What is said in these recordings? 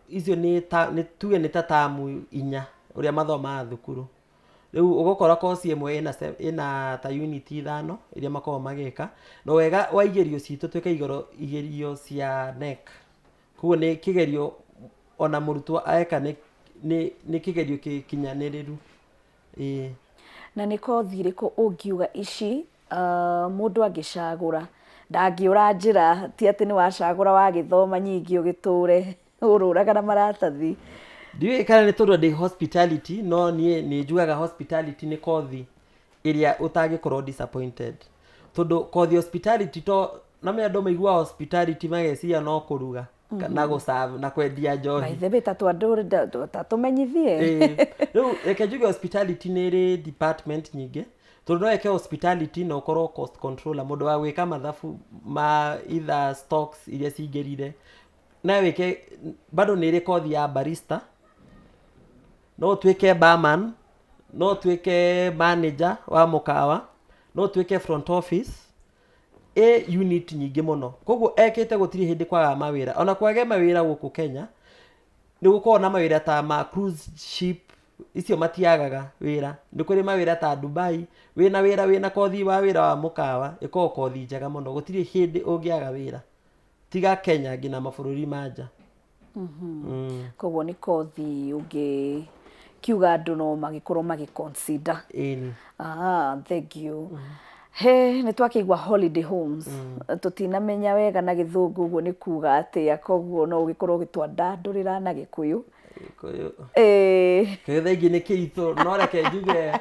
icio nĩ tuge nĩ ta tamu inya ũrĩa mathomaga thukuru. Rĩu ũgũkora course ĩmwe ĩna ta unit 5 iria makoragwo magĩka, no wega wa igerio citũ twĩka igerio cia NEC. Koguo nĩ kĩgerio ona mũrutwo eka nĩ kĩgerio gĩkinyanĩrĩru. Na nĩ kothi irĩkũ ũngiuga ici mũndũ angĩcagũra ndangĩũra njĩra, ti atĩ nĩ wacagũra wagĩthoma nyingĩ ũgĩtũre ũrũraga na maratathi? Ndiũĩ kana nĩ tondũ ndĩ hospitality, no niĩ nĩ njugaga hospitality nĩ kothi ĩrĩa ũtangĩkorwo disappointed. Tondũ kothi hospitality na me andũ maigua hospitality mageciria no kũruga na gũserve na kwendia njohi. Maithe tatũmenyithie. Rĩu reke njuge hospitality nĩ ĩrĩ department nyingĩ, tondũ no eke hospitality na ũkorwo cost controller, mũndũ wa gwĩka mathabu ma either stocks iria cingĩrire. Na wĩke bado nĩ ĩrĩ kothi ya barista, no tuĩke barman, no tuĩke manager wa mũkawa, no tuĩke front office, unit nyingĩ mũno. Koguo ekĩte gũtirĩ hĩndĩ kwaga mawĩra. Ona kwage mawĩra gũkũ Kenya, nĩ gũkorwo na mawĩra ta ma cruise ship, icio matiagaga wĩra. Nĩ kũrĩ mawĩra ta Dubai, wĩna kothi wa wĩra wa mũkawa, ĩkoragwo kothi njega mũno, gũtirĩ hĩndĩ ũngĩaga wĩra. Tiga Kenya nginya mabũrũri ma nja. Koguo nĩ kothi ũngĩkiuga andũ no magĩkorwo magĩconsider. Thank you. Nĩ twakĩigua holiday homes, tũtinamenya wega na gĩthũngũ ũguo nĩ kuga atĩa, koguo no ũgĩkorwo ũgĩtwandandũrĩra na gĩkũyũ. Kĩgetha ingĩ nĩ kĩritũ, no reke njuge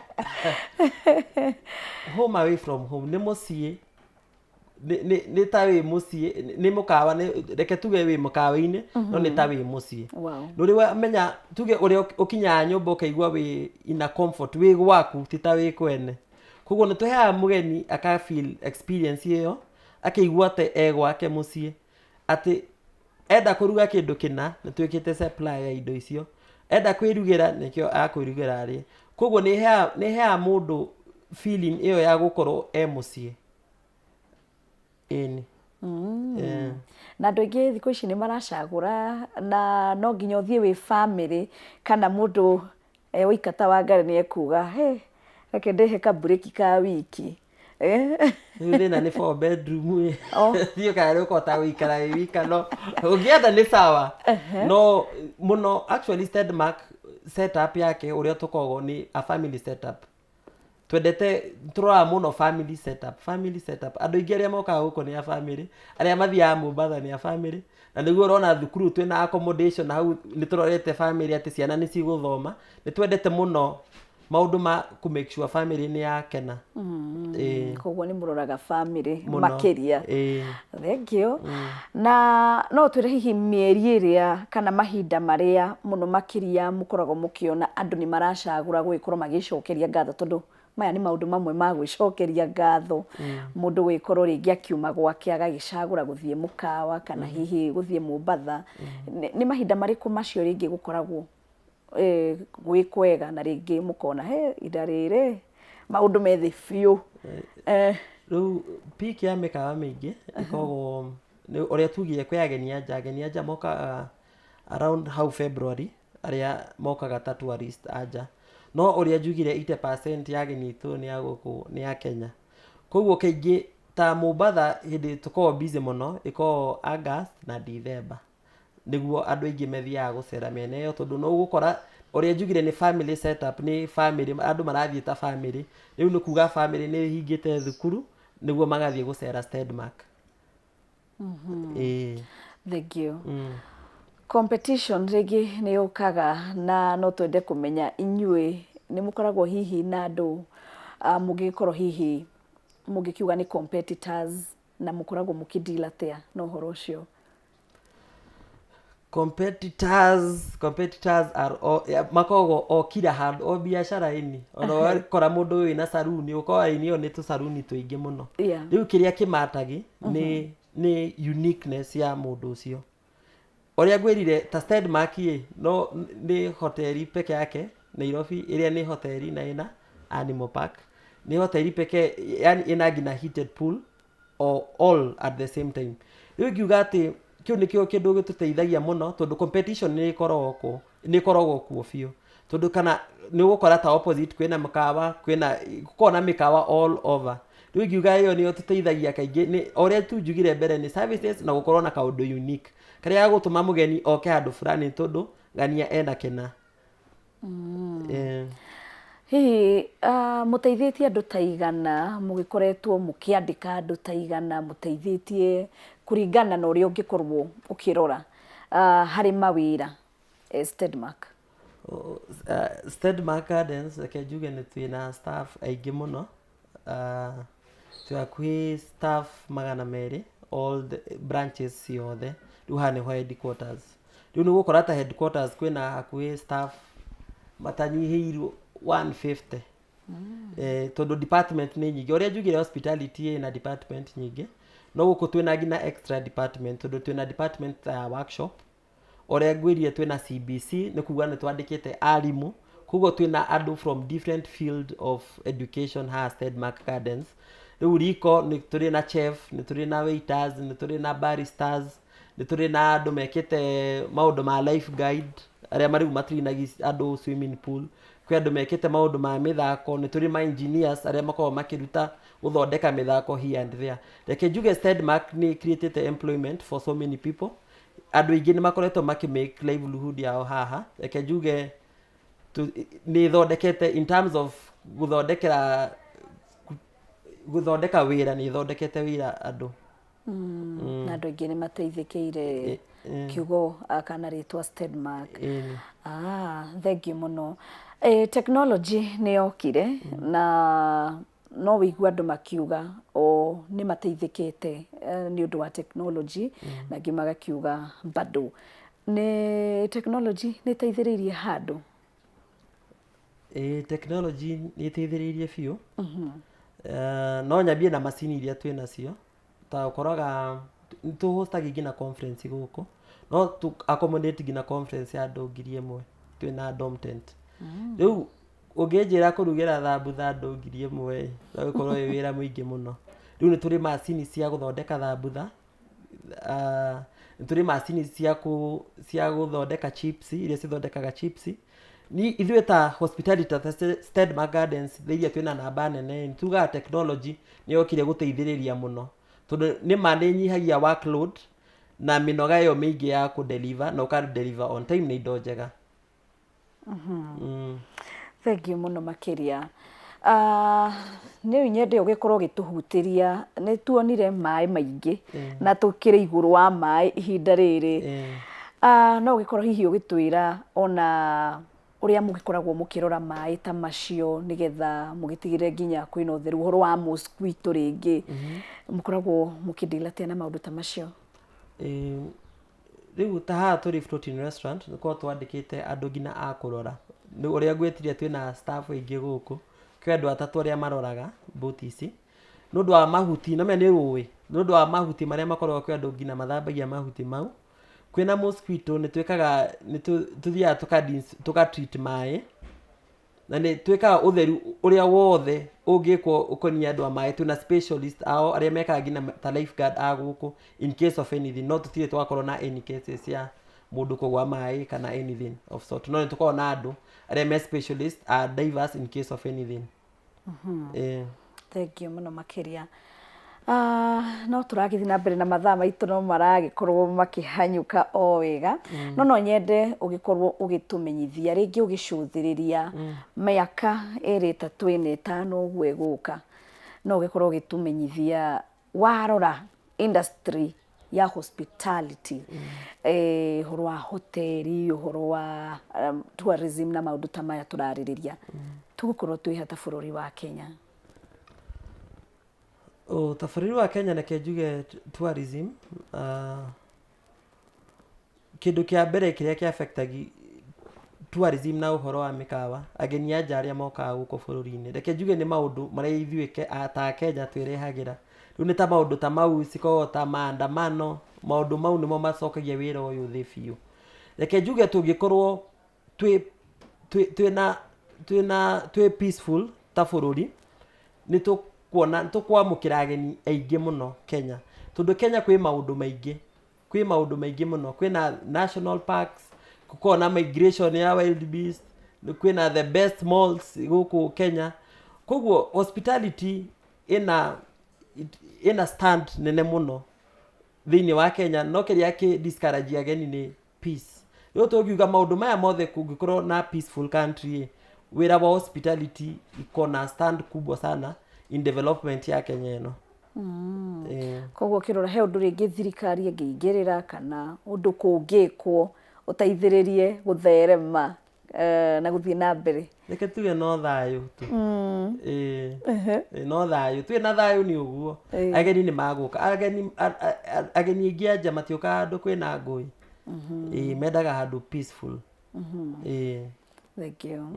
home away from home nĩ mũciĩ, nĩ ta wĩ mũciĩ, nĩ mũkawa, reke tuge wĩ mũkawa-inĩ, no nĩ ta wĩ mũciĩ. Nĩ ũrĩ wamenya tuge ũrĩa ũkinyaga nyũmba ũkaigua wĩ ina comfort, wĩ gwaku ti ta wĩ kwene. Koguo nĩ tũheaga mũgeni aka feel experience ĩyo, akĩigua atĩ e gwake mũciĩ, atĩ enda kũruga kĩndũ kĩna nĩ twĩkĩte supply ya indo icio, enda kwĩrugĩra nĩkĩo akwĩrugĩra arĩ. Koguo nĩ heaga mũndũ feeling ĩyo ya gũkorwo e mũciĩ. Na andũ aingĩ thikũ ici nĩ maracagũra, na no nginya ũthiĩ wĩ family, kana mũndũ wĩika ta Wangari nĩ ekuga reke ndĩhe kaburĩki ka wiki. Rĩu thĩna nĩ 4 bedroom, thiĩ kana ũkota gũikara wĩ wika, no ũngĩenda nĩ sawa. No mũno actually Stedmark setup yake ũrĩa tũkoragwo nĩ a family setup. Twendete tũroraga mũno family setup. Andũ aingĩ arĩa mokaga gũkũ nĩ a family, arĩa mathiaga Mombasa nĩ a family, na nĩguo ũrona thukuru twĩna accommodation na hau nĩ tũrorete family atĩ ciana nĩ cigũthoma. Nĩ twendete mũno maũndũ ma ku make sure family nĩ yakena. Koguo nĩ mũroraga family makĩria. Thank you. Na no twĩre hihi mĩeri ĩrĩa kana mahinda marĩa mũno makĩria mũkoragwo mũkĩona andũ nĩ maracagũra gũgĩkorwo magĩcokeria ngatho, tondũ maya nĩ maũndũ mamwe ma gwĩcokeria ngatho. Mũndũ gwĩkorwo rĩngĩ akiuma gwake agagĩcagũra gũthiĩ mũkawa kana hihi gũthiĩ Mombasa. Nĩ mahinda marĩkũ macio rĩngĩ gũkoragwo gwĩ kwega na rĩngĩ mũkona ida rĩrĩ maũndũ me thĩ biũ? Rĩu peak ya mĩkawa mĩingĩ ĩkoragwo ũrĩa tugire kwĩ ageni anja mokaga around hau February, arĩa mokaga ta tourist anja. No ũrĩa njugire 80% ya ageni itũ nĩ ya gũkũ nĩ ya Kenya. Koguo kaingĩ ta Mombasa hĩndĩ tũkoragwo busy mũno ĩkoragwo August na December, nĩguo andũ aingĩ mathiaga gũcera mĩena ĩyo, tondũ no ũgũkora ũrĩa njugire nĩ family setup, nĩ family, andũ marathiĩ ta family. Rĩu nĩ kuga family nĩ hingĩte thukuru nĩguo magathiĩ gũcera Stedmark. Thank you. Competition rĩngĩ nĩ yũkaga, na no twende kũmenya inyuĩ nĩ mũkoragwo hihi na andũ mũngĩkorwo hihi mũngĩkiuga nĩ competitors, na mũkoragwo mũkĩdeal atĩa na ũhoro ũcio? Competitors are makoragwo o kila handũ, o biacara-inĩ. Ona wakora mũndũ wĩna saruni, ũkoraga ĩyo nĩ tũsaruni tũingĩ mũno. Rĩu kĩrĩa kĩmatagi nĩ uniqueness ya mũndũ ũcio. Ũrĩa ngwĩrire ta Stedmark no nĩ hoteli peke yake Nairobi, ĩrĩa nĩ hoteli na ĩna animal park. Nĩ hoteli peke, yani ĩna nginya heated pool all at the same time. Rĩu ngiuga atĩ kiu nikio kindu gituteithagia muno tondu competition ni ikoragwo kuo biu tondu kana ni gukora ta opposite kwina mikawa kwina mikawa all over riu ngiuga iyo ni tuteithagia kaingi ni oria tu njugire mbere ni services na gukorwo na kaundu unique karia ya gutuma mugeni oke handu fulani tondu ngania ena kena. Hihi muteithĩtie andũ ta igana mũgĩkoretwo mũkĩandĩka andũ ta igana mũteithĩtie kũringana na ũrĩa ũngĩkorwo ũkĩrora harĩ mawĩra Steadmark? Steadmark Gardens reke njuge nĩ twĩna staff aingĩ mũno, twakuhĩ staff 200 all the branches ciothe, rĩu haha nĩho headquarters. Rĩu nĩ gũkora ta headquarters kwĩna hakuhĩ staff matanyihĩirwo 150. Tondu department nĩ nyingĩ oria njugire hospitality na department nyingĩ no gũkũ twĩna nginya extra department tondu twĩna department ya workshop oria ngwirie twĩna CBC nĩ kuga nĩ twandĩkĩte arimũ koguo twĩna andũ from different field of education haha Steadmark Gardens. Rĩu riko nĩ tũrĩ na chef, nĩ tũrĩ na waiters, nĩ tũrĩ na baristas, nĩ tũrĩ na andũ mekĩte maũndũ ma life guide arĩa rĩu matrinagia andũ swimming pool, kwĩ andũ mekĩte maũndũ ma mĩthako, nĩ tũrĩ ma engineers arĩa makoragwo makĩruta gũthondeka mĩthako here and there. Reke njuge Steadmark nĩ created employment for so many people, andũ aingĩ nĩ makoretwo make livelihood yao haha. Reke njuge nĩ thondekete in terms of gũthondeka wĩra, nĩ thondekete wĩra andũ na andũ aingĩ nĩ mateithĩkĩire kiugo kana rĩtwa Steadmark. Thengiũ mũno. Technology nĩ yokire na no wĩigua andũ makiuga nĩ mateithĩkĩte nĩ ũndũ wa technology na angĩ magakiuga bado nĩ technology nĩ ĩteithĩrĩirie handũ. Technology nĩ ĩteithĩrĩirie biũ. No nyambie na macini iria twĩ nacio ta ũkoraga nĩ tũhostagia nginya conference gũkũ no tu accommodate nginya conference ya andũ 1000 twĩna dom tent. Rĩu ũngĩnjĩra kũrugĩra thambutha andũ 1000 no gũkorwo wĩ wĩra mũingĩ mũno. Rĩu nĩ tũrĩ macini cia gũthondeka thambutha, nĩ tũrĩ macini cia gũthondeka chips iria cithondekaga chips. Ni ithuĩ ta hospitality ta Steadmark Gardens thĩinĩ twĩna namba nene nĩ tugaga technology nĩ yokire gũteithĩrĩria mũno tondũ nĩma nĩ nyihagia workload na mĩnoga ĩyo mĩingĩ ya kũdeliver na ũka-deliver on time na indo njega. Thengiũ mũno makĩria. Nĩ nyende ũgĩkorwo ũgĩtũhutĩria, nĩ tuonire maĩ maingĩ na tũkĩrĩ igũrũ wa maĩ ihinda rĩrĩ. No ũgĩkorwo hihi ũgĩtwĩra ona ũrĩa mũgĩkoragwo mũkĩrora maĩ ta macio nĩgetha mũgĩtigĩrĩre nginya kwĩna ũtheru, ũhoro wa mosquito rĩngĩ mũkoragwo mũkĩdeal atĩa na maũndũ ta macio? Rĩu ta haha tũrĩ floating restaurant nĩ koragwo twandĩkĩte andũ nginya a kũrora. Ũrĩa ngwĩtiria twĩna staff aingĩ gũkũ, kwĩ andũ atatũ arĩa maroraga boat ici nĩ ũndũ wa mahuti, na nĩ rũĩ, nĩ ũndũ wa mahuti marĩa makoragwo, kwĩ andũ nginya mathambagia mahuti mau. Kwĩna mosquito nĩ twĩkaga nĩ tũthiaga tũka-treat maĩ na nĩ twĩkaga ũtheru ũrĩa wothe ũngĩkwo ũkonia andũ a maĩ. Twĩna specialist ao arĩa mekaga nginya ta lifeguard a gũkũ in case of anything. No tũtirĩ twakorwo na any cases ya mũndũ kũgwa maĩ kana anything of sort. No nĩ tũkoragwo na andũ arĩa me specialist a divers in case of anything. Thengiũ mũno makĩria. No tũragĩthiĩ na mbere na mathaa maitũ no maragĩkorwo makĩhanyũka o wega. No nyende ũgĩkorwo ũgĩtũmenyithia rĩngĩ ũgĩcũthĩrĩria mĩaka 2, 3, 4, 5 ũguo ĩgũka, no ũgĩkorwo ũgĩtũmenyithia warora industry ya hospitality, ũhoro wa hoteli, ũhoro wa tourism na maũndũ ta maya tũrarĩrĩria, tũgũkorwo twĩ hata bũrũri wa Kenya? Ta bũrũri wa Kenya reke njuge tourism, kĩndũ kĩa mbere kĩrĩa kĩ-affectaga tourism na ũhoro wa mĩkawa, ageni anja arĩa mokaga gũkũ bũrũri-inĩ, reke njuge nĩ maũndũ marĩa ithuĩ ta Kenya twĩrehagĩra. Rĩu nĩ ta maũndũ ta mau cikoragwo ta maandamano, maũndũ mau nĩmo macokagia wĩra ũyũ thĩ biũ. Reke njuge tũngĩkorwo twĩ peaceful ta bũrũri, nĩ tũkwamũkĩra ageni aingĩ mũno Kenya, tondũ Kenya kwĩ maũndũ maingĩ kwĩ maũndũ maingĩ mũno, kwĩna national parks, kuko na migration ya wild beast, kwĩna the best malls gũkũ Kenya. Koguo hospitality ina stand nene mũno thĩinĩ wa Kenya, no kĩrĩa kĩ discourage ageni nĩ peace. Rĩu tũngiuga maũndũ maya mothe kũngĩkorwo na peaceful country, wĩra wa hospitality iko na stand kubwa sana in development ya Kenya ĩno. Koguo kĩrora he ũndũ rĩngĩ thirikari ĩngĩingĩrĩra kana ũndũ kũngĩkwo ũteithĩrĩrie gũtherema na gũthiĩ na mbere. Reke tuge no thayũ tu. No thayũ, tuge na thayũ nĩ ũguo. Ageni nĩ magũka, ageni aingĩ anja matiũkaga handũ kwĩna ngũĩ. Mendaga handũ peaceful. Thank you.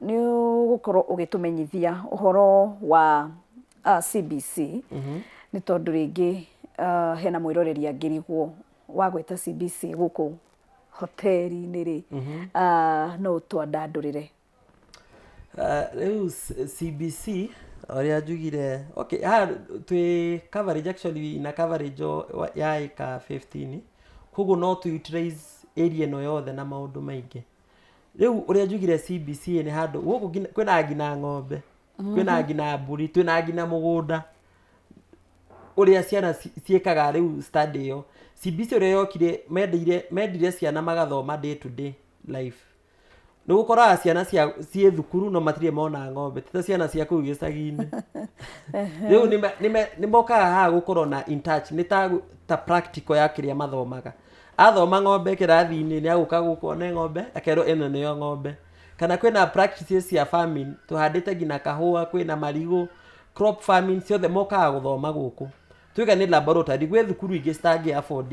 Nĩ ũgũkorwo ũgĩtũmenyithia ũhoro wa CBC nĩ tondũ rĩngĩ hena mwĩroreri angĩrigwo wa gwĩta CBC gũkũ hoteri-inĩ rĩ, no twandandũrĩre. Rĩu CBC ũrĩa njugire, okay, twĩ coverage actually na coverage ya eka 15, koguo no tu utilize area ĩno yothe na maũndũ maingĩ. Rĩu ũrĩa njugire CBC nĩ handũ gũkũ kwĩna ngina ng'ombe, kwĩna ngina mbũri, twĩna ngina mũgũnda ũrĩa ciana ciĩkaga rĩu study ĩyo. CBC ũrĩa yokire mendire ciana magathoma day to day life. Nĩ gũkoraga ciana ciĩ thukuru no matirĩ mona ng'ombe, ti ta ciana cia kũu gĩcagi-inĩ. Rĩu nĩ mokaga haha gũkorwo na in touch, nĩ ta practical ya kĩrĩa mathomaga. Athoma ng'ombe kĩrathi-inĩ nĩ agũka gũkũ one ng'ombe, akerwo ĩno nĩyo ng'ombe. Kana kwĩna practices cia farming, tũhandĩte ngina kahũa, kwĩna marigũ, crop farming, ciothe mokaga gũthoma gũkũ. Tuge nĩ laboratory, gwĩ thukuru ingĩ citangĩ afford,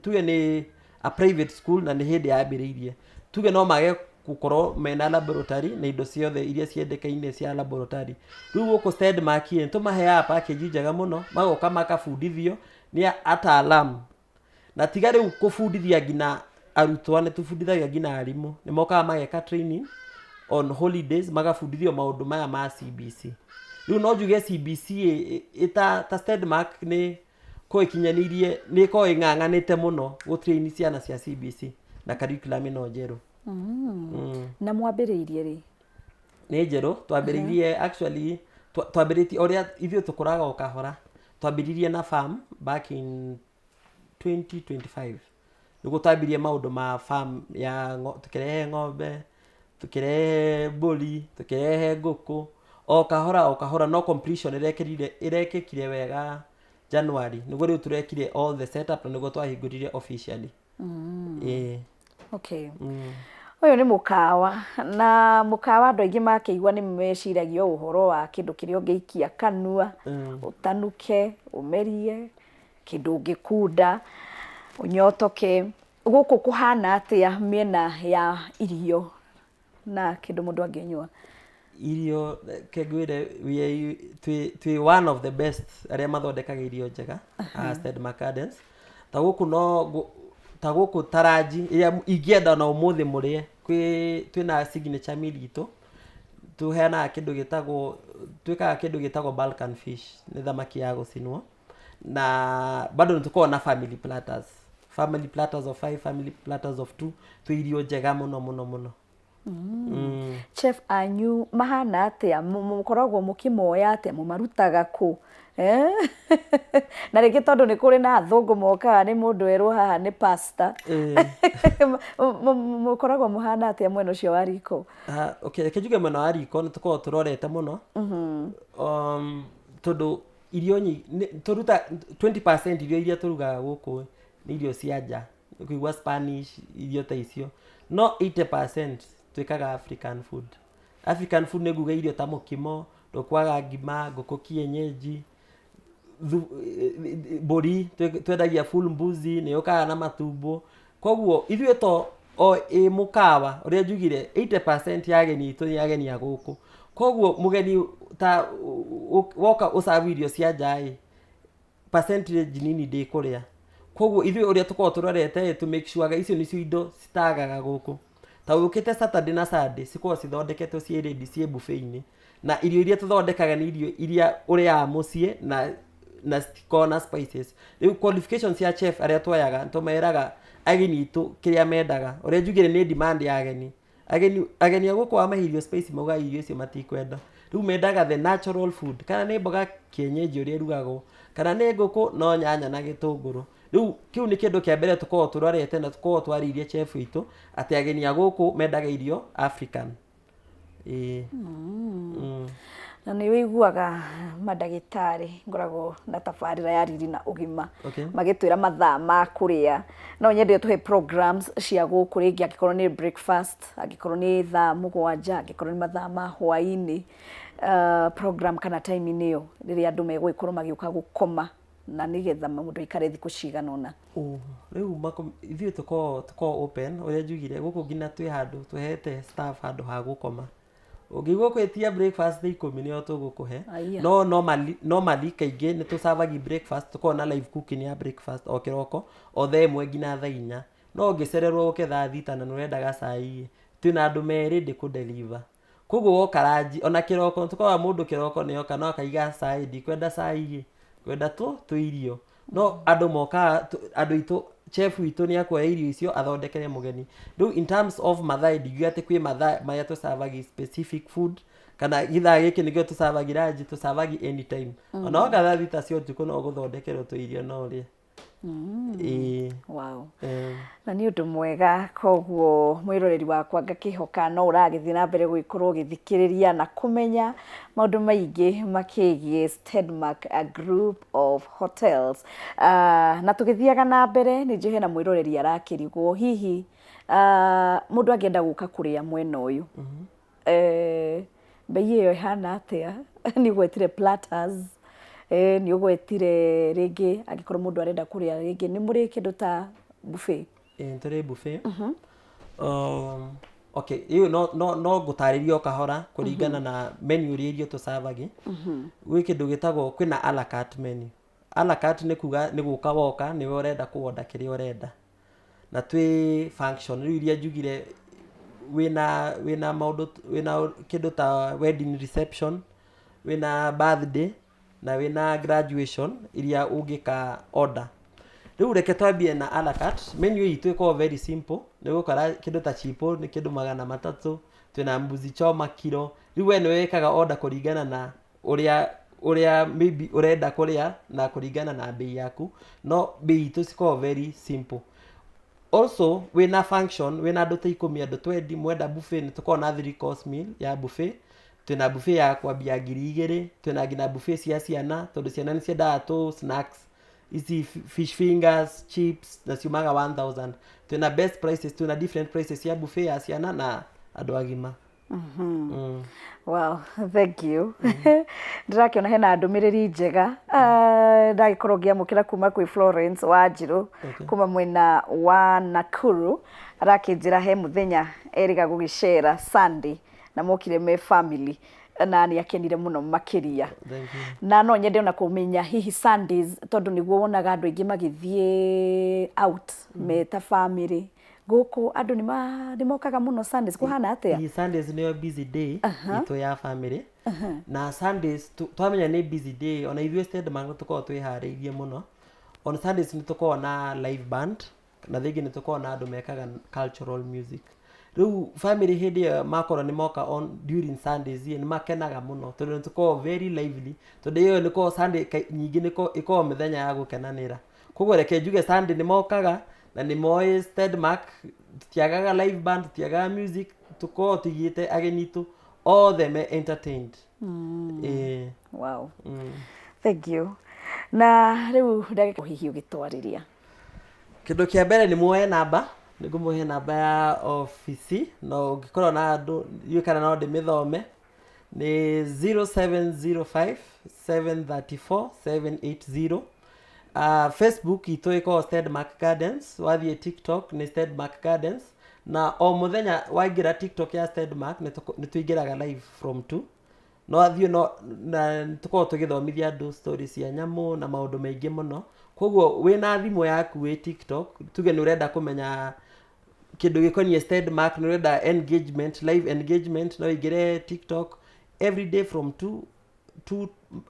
tuge nĩ a private school na nĩ hĩndĩ yambĩrĩirie. Tuge no mage gũkorwo mena laboratory na indo ciothe iria ciendekaine cia laboratory. Rĩu gũkũ STEDMARK tũmaheaga package njega mũno, magoka makabundithio nĩ ataalamu. Na tiga rĩu kũbundithia ngina arutwo, nĩ tũbundithagia ngina arimũ. Nĩ mokaga mageka training on holidays, magabundithio maũndũ maya ma CBC. Rĩu no njuge CBC ta STEDMARK nĩ kũĩkinyanĩirie, nĩ ko ĩng'ang'anĩte mũno gũtrain ciana cia CBC na curriculum ĩno njerũ. Na mwambĩrĩirie rĩ? Nĩ njerũ, twambĩrĩirie actually, twambĩrĩtie ũrĩa ithuĩ tũkũraga o kahora. Twambĩrĩirie na farm back in 2025. Nĩguo twambirie maũndũ ma farm ya tũkĩrehe ng'ombe, tũkĩrehe mbũri, tũkĩrehe ngũkũ. O kahora no completion ĩrekĩkire wega January. Nĩguo rĩu tũrekire all the setup na nĩguo twahingũrire officially. Okay. Ũyũ nĩ mũkawa, na mũkawa andũ aingĩ makĩigua nĩ meciragia ũhoro wa kĩndũ kĩrĩa ũngĩikia kanua, ũtanuke, ũmerie, kĩndũ ũngĩkunda, ũnyotoke. Gũkũ kũhana atĩa mĩena ya irio na kĩndũ mũndũ angĩnyua? Irio kengwire twi one of the best arĩa mathondekaga irio njega STEDMARK Gardens. Ta gũkũ Taraji ĩrĩa ingĩenda na ũmũthĩ mũrĩe, twĩna signature meal itũ, tũheanaga twĩkaga kĩndũ gĩtagwo Balkan fish, nĩ thamaki ya gũcinwo, na bado nĩtũkoragwo na family platters of 5, family platters of 2, twĩ irio njega mũno. Chef anyu mahana atĩa, mũkoragwo mũkĩmoya atĩa, mũmarutaga kũ? Na rĩngĩ tondũ nĩ kũrĩ na athũngũ mokaga, nĩ mũndũ erwo haha nĩ pastor, mũkoragwo mũhana atĩa mwena ũcio wa riko? Okay, reke njuge mwena wa riko nĩ tũkoragwo tũrorete mũno, tondũ irio tũruta 20% irio iria tũrugaga gũkũ nĩ irio cia nja, kũigua Spanish, irio ta icio, no 80% twĩkaga African food. African food nĩ nguga irio ta mũkimo, ndũkwaga ngima, ngũkũ kienyeji, mbũri, twendagia full mbuzi, nĩ yũkaga na matumbo. Koguo ithuĩ to o mũkawa ũrĩa njugire 80% ya ageni itũ nĩ ageni a gũkũ. Koguo mũgeni ta woka ũcabu irio cia nja, percentage nini ndĩkũrĩa. Koguo ithuĩ ũrĩa tũkoragwo tũrorete to make sure icio nĩcio indo citagaga gũkũ. Ta ũkĩte Saturday na Sunday cikoragwo cithondeketwo ciĩ ready, ciĩ buffet-inĩ, na irio iria tũthondekaga nĩ irio iria ũrĩaga mũciĩ na citikoona spices riu qualifications ya chef aria twoyaga tumeraga ageni itu kiria mendaga uria njugire ni demand ya ageni aguko wa mahirio spice mauga irio icio matikwenda riu mendaga the natural food kana ni mboga kienyeji uria rugagwo kana ni nguku no nyanya na gitunguru riu kiu ni kindu kia mbere tukorwo turorete na tukorwo twaririe chef itu ati ageni aguko mendaga irio African na nĩ wĩiguaga mandagĩtarĩ ngoragwo na tabarĩra ya riri na ũgima magĩtwĩra mathaa ma kũrĩa no nyende tũhe programs cia gũkũ rĩngĩ angĩkorwo nĩ breakfast angĩkorwo nĩ thaa mũgwanja angĩkorwo nĩ mathaa ma hwaĩ-inĩ program kana time-inĩ ĩyo rĩrĩa andũ megũgĩkorwo magĩũka gũkoma na nĩgetha mũndũ aikare thikũ cigana ũna rĩu ithuĩ tukorwo open ũrĩa njugire gũkũ nginya twĩ handũ tuhete staff handũ ha gũkoma ũngĩgwo kwetia breakfast thaa 10 nĩyo tũgũkũhe no normally kaingĩ nĩ tũsavagi breakfast tukorwo na live cooking ya breakfast o kĩroko o thaa 1 nginya thaa 4 no ũngĩcererwo ũke thaa 6 na nĩũrendaga cai twĩna andũ merĩ ndĩ kũdeliver koguo woka ranji ona kĩroko tukorwo mũndũ kĩroko nĩoka no akaiga cai ndikwenda cai kwenda tũirio no andũ moka andũ itũ chef witũ nĩ akuoya irio icio athondekere mũgeni riu in terms of mathaa ndigiga atĩ kwĩ mathaa marĩa tũsavagi specific food kana githaa gĩkĩ nĩgĩo tũsavagi ranji tũsavagi anytime ona woka thaa 6 cia ũtukũ no gũthondekerwo tũirio no ũrĩe wow na nĩ ũndũ mwega koguo mwĩroreri wakwa ngakĩhoka no ũragĩthiĩ na mbere gũgĩkorwo ũgĩthikĩrĩria na kũmenya maũndũ maingĩ makĩgiĩ Steadmark a group of hotels na tũgĩthiaga na mbere nĩ njũĩ hena mwĩroreri arakĩrigwo hihi mũndũ angĩenda gũka kũrĩa mwena ũyũ bei ĩyo ĩhana atĩa nĩ gwetire platters nĩ ũgwetire rĩngĩ angĩkorwo mũndũ arenda kũrĩa rĩngĩ nĩ mũrĩ kĩndũ ta buffet tũrĩ buffet okay hiyo no ngũtarĩria o kahora kũringana na menu ũrĩa irio tũsavagi gwĩ kĩndũ gĩtagwo kwĩna a la carte menu a la carte nĩ kuga nĩ gũka woka nĩ we ũrenda kũorder kĩrĩa ũrenda na twĩ function rĩu iria njugire wĩna maũndũ wĩna kĩndũ ta wedding reception wĩna birthday na wĩna graduation iria ũngĩka order rĩu reke twambie na a la carte menu itũ ĩkoragwo very simple nĩ gũkora kĩndũ ta chipo nĩ kĩndũ 300 twĩna mbuzi choma kilo rĩu we nĩ wĩkaga order kũringana na ũrĩa maybe ũrenda kũrĩa na kũringana na bei yaku no bei itũ cikoragwo very simple also wĩna function wĩna andũ ta 10 andũ 20 mwenda buffet nĩ tũkoragwo na 3 course meal ya buffet twĩna buffet ya kwambia 2,000 twĩna ngina buffet cia ciana tondũ ciana nĩ ciendaga tu snacks ici fish fingers chips na ciumaga 1,000 twĩna best prices twĩna different prices ya buffet ya ciana na andũ agima wow thank you ndĩrakĩona hena ndũmĩrĩri njega ndagĩkorwo ngĩamũkĩra kuma kwĩ Florence Wanjirũ kuma mwena wa Nakuru arakĩnjĩra he mũthenya eriga gũgĩcera Sunday na mokire me family na nĩ akenire mũno makĩria na no nyende ona kũmenya hihi Sundays tondũ nĩguo wonaga andũ aingĩ magĩthiĩ out me ta family gũkũ andũ nĩ mokaga mũno Sundays kũhana atĩa Sundays nĩyo busy day itũ ya family na Sundays twamenya nĩ busy day ona ithuĩ Steadmark tũkoragwo twĩharĩirie mũno on Sundays nĩ tũkoragwo na live band na thĩngĩ nĩ tũkoragwo na andũ mekaga cultural music rĩu family hĩndĩ ĩyo makorwo nĩ moka on during Sundays nĩ makenaga mũno tondũ nĩ tũkoragwo very lively tondũ ĩyo nĩ koragwo Sunday nyingĩ nĩ ĩkoragwo mĩthenya ya gũkenanĩra koguo reke njuge Sunday nĩ mokaga na nĩ moĩ Steadmark tũtiagaga live band tũtiagaga music tũkoragwo tũigĩte ageni itũ othe me entertained wow thank you na rĩu ndagĩkorwo hihi ũgĩtwarĩria kĩndũ kĩa mbere nĩ muoye namba nĩngũmũhe namba ya ofici no ũngĩkorwo na andũ iwe kana no ndĩmĩthome nĩ 0705 734 780 Facebook itũ ĩkoragwo Steadmark Gardens wathiĩ TikTok nĩ Steadmark Gardens na o mũthenya waingĩra TikTok ya Steadmark nĩ tũingĩraga live from 2 no athiĩ no na tũkoragwo tũgĩthomithia andũ stories cia nyamũ na maũndũ maingĩ mũno koguo wĩna thimũ yaku wĩ TikTok tuge nĩ ũrenda kũmenya kĩndũ gĩkoniĩ Steadmark nĩ ũrenda engagement live engagement no ingĩre TikTok every day from 2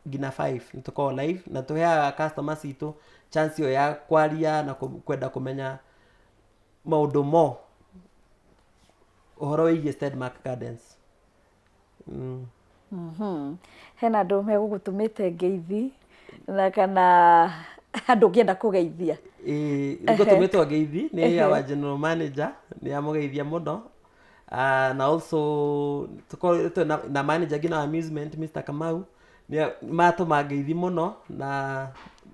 ngina 5 nituko live na tuheaga customers itu chance yo ya kwaria na kwenda kumenya maundu mo uhoro wigie Stedmark Gardens. Hena andu megugutumite ngeithi na kana andu ngienda kugeithia ngutumitwo ngeithi ni our general manager ni amugeithia muno. Na also tuko na manager gina amusement Mr. Kamau ni matuma ngeithi muno na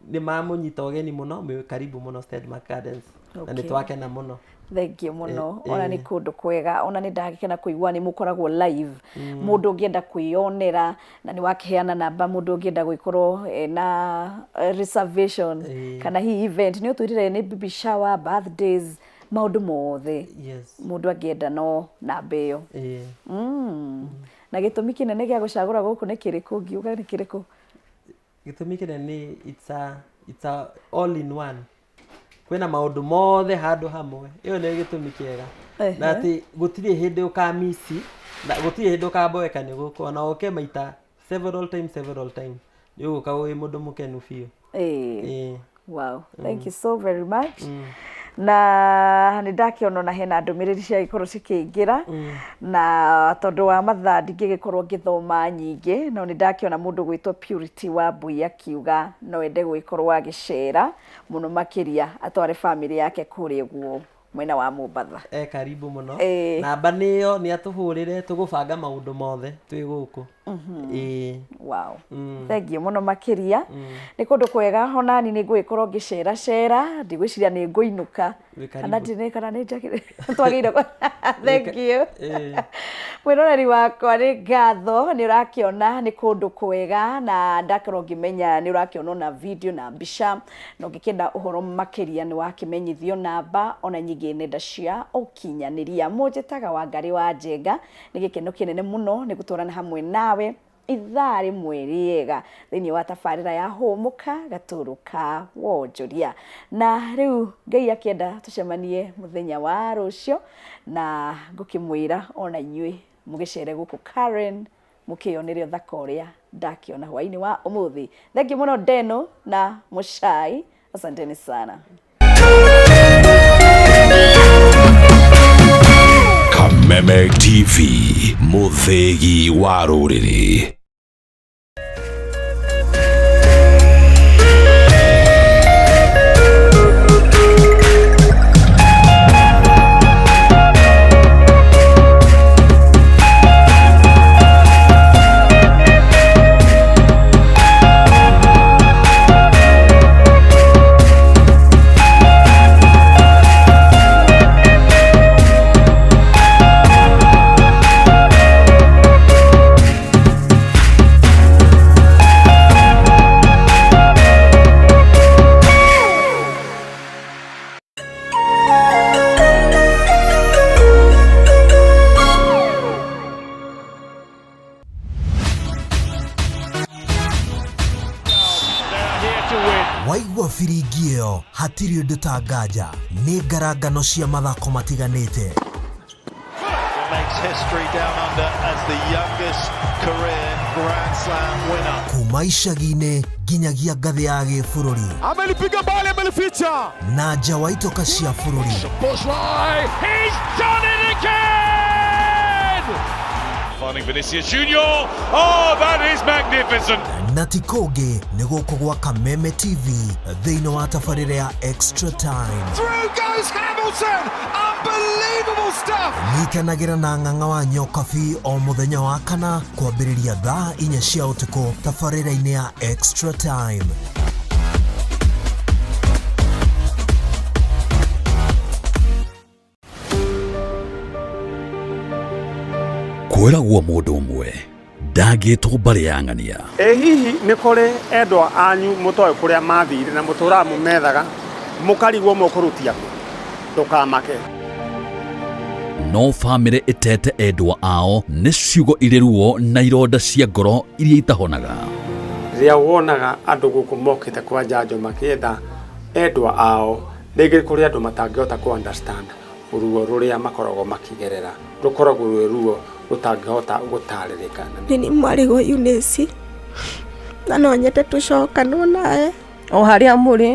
ni mamunyita ogeni muno me karibu muno Stedmark Gardens na ni twakena muno. Thank you muno. Ona ni kundu kwega, ona ni ndagikena kuigua ni mukoragwo live. Mundu ngienda kwionera na ni wakiheana namba mundu ngienda gwikorwo na reservation kana hi event ni utwirire ni baby shower, birthdays, maundu mothe. Mundu angienda no namba iyo. Na gitumi kinene gia gucagura guku ni kiriku ngiuga ni kiriku? Gitumi kinene it's a all in one. Kwena maundu mothe handu hamwe iyo ni gitumi kiega na ati gutiri hindi ukamisi na gutiri hindi ukamboeka ni guko na oke maita several times ni uguka wi mundu mukenu fiu. Wow, thank you so very much. Na ni ndakiona na hena ndumiriri cia ikorwo cikiingira na tondu wa mathaa ndingigikorwo ngithoma nyingi no ni ndakiona mundu gwitwo Purity wa Mbui akiuga no ende gwikorwo agicera muno makiria atware family yake kuri guo mwena wa Mombatha. Karibu muno. Namba niyo ni atuhurire tugubanga maundu mothe twi guku. Wow. Thank you muno makiria. Ni kundu kwega honani ni ngwikorwo ngicera ndigwiciria ni nguinuka kana ndine kana ni njakire twagire. Thank you. Mwiroreri wakwa ni ngatho ni urakiona ni kundu kwega na ndakorwo ngimenya ni urakiona na video na mbica no ngikenda uhoro makiria ni wakimenyithio namba ona nyingi nenda cia ukinyaniria munjitaga wa ngari wa Njenga ni gikeno kinene muno ni guturana hamwe nawe ithari mweriega thini wa tafarira ya humuka gaturuka wonjoria na riu Ngai akienda tucemanie muthenya wa rucio na ngukimwira ona inyui mugicere guku Karen mukionere thaka uria ndakiona hwaini wa umuthi. Thank you muno Deno na Muchai, asanteni sana. Kameme TV, muthegi wa ruriri. Waigua firigio hatiri undu tangaja ni ngarangano cia mathako matiganite. Makes history down under as the youngest career Grand Slam winner. Kuma icagi-inĩ nginyagia ngathĩ ya gĩbũrũri. Amelipiga mbali, amelificha. Na nja wa itoka cia bũrũri. He's done it again! Finding Vinicius Junior. Oh, that is magnificent. Na ti kũngĩ nĩ gũkũ gwa Kameme TV thĩinĩ wa tabarĩra ya Extra Time. Through goes Hamilton. Unbelievable stuff. Nyitanagĩra na ng'ang'a wa Nyokabi o mũthenya wa kana kwambĩrĩria thaa 4 cia ũtukũ tabarĩra-inĩ ya Extra Time. Kwĩragwo mũndũ ũmwe ndangĩtwo mbarĩ ya ng'ania. Hihi nĩ kũrĩ endwa anyu mũtoĩ kũrĩa mathire na mũtũraga mũmethaga mũkarigwo mũkũrutia ndũkamake. No bamĩrĩ ĩtete endwa ao nĩ ciugo irĩ ruo na ironda cia ngoro iria itahonaga. Rĩrĩa wonaga andũ gũkũ mokĩte kwa njanjo makĩetha endwa ao rĩngĩ kũrĩ andũ matangĩhota ku understand ruo rũrĩa makoragwo makĩgerera rũkoragwo rwĩ ruo rũtangĩhota gũtarĩrĩka. Nĩ mwarĩ wa Eunice na no nyende tucokanwo nawe o haria muri